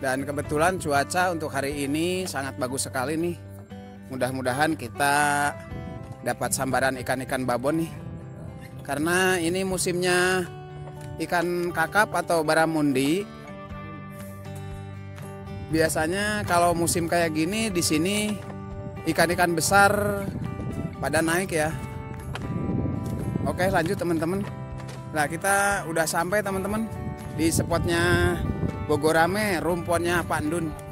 Dan kebetulan cuaca untuk hari ini sangat bagus sekali nih. Mudah-mudahan kita dapat sambaran ikan-ikan babon nih. Karena ini musimnya ikan kakap atau baramundi. Biasanya kalau musim kayak gini di sini ikan-ikan besar pada naik ya. Oke, lanjut teman-teman. Nah, kita udah sampai teman-teman di spotnya Bogorame, rumponnya Pak Ndun.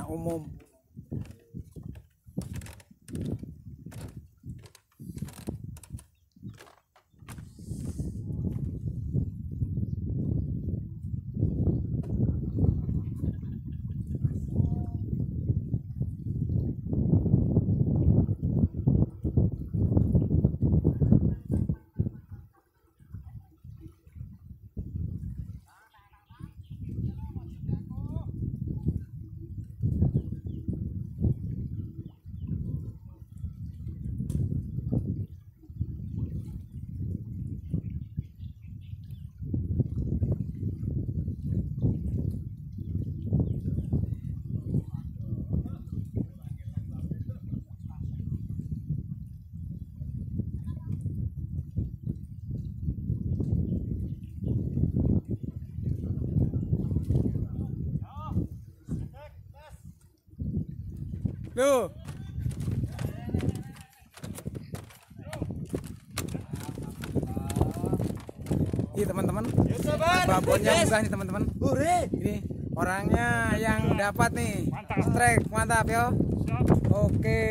umum. Duh. Ini teman-teman, babonnya buka nih teman-teman. Ini orangnya yang dapat nih. Strike, mantap yo. Oke.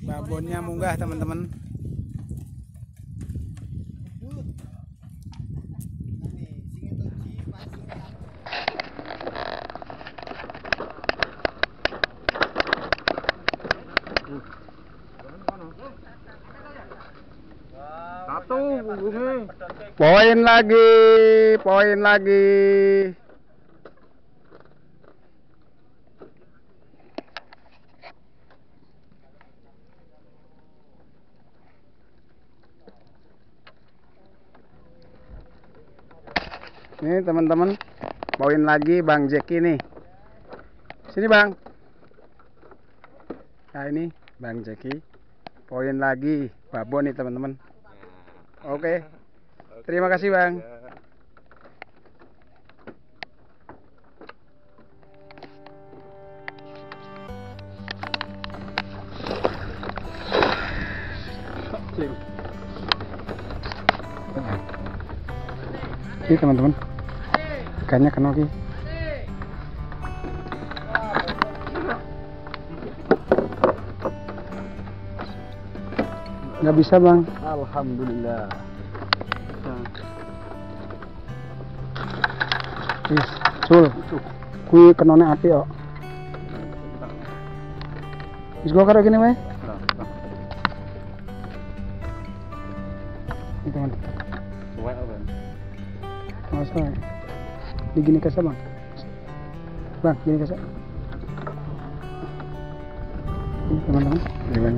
Babonnya munggah teman-teman. Poin lagi, poin lagi. Ini teman-teman, poin lagi Bang Jeki nih. Sini Bang. Nah ini Bang Jeki, poin lagi babon nih teman-teman. Oke. Terima kasih Bang. Ini teman-teman, ikannya kena lagi. Nggak bisa Bang. Alhamdulillah. Sul, kui kenone api kok. Wis gua karo kene wae. Ini teman. Suwe apa? Masa. Di gini kasa Bang. Bang, gini kasa. Ini teman-teman, terima.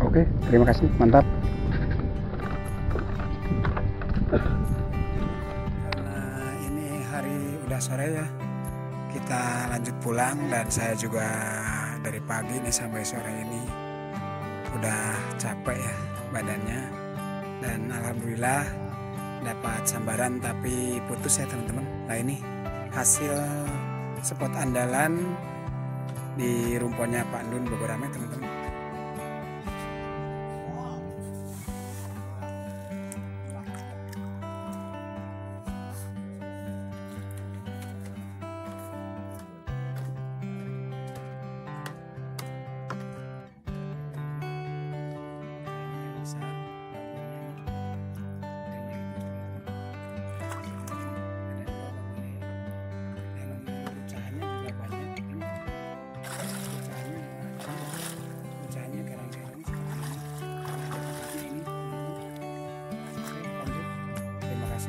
Oke, terima kasih, mantap. Udah sore ya, kita lanjut pulang dan saya juga dari pagi nih sampai sore ini udah capek ya badannya, dan alhamdulillah dapat sambaran tapi putus ya teman-teman. Nah ini hasil spot andalan di rumponnya Pak Ndun Bogor Rame teman-teman.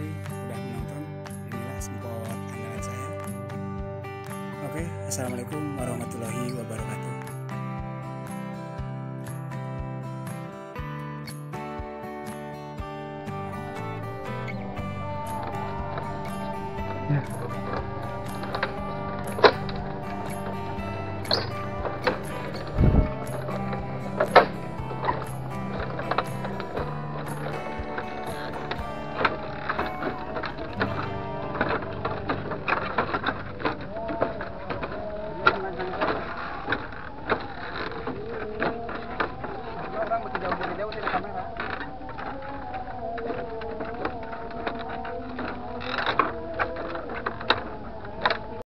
Udah menonton, inilah spot andalan saya. Oke, assalamualaikum warahmatullahi wabarakatuh. Ya.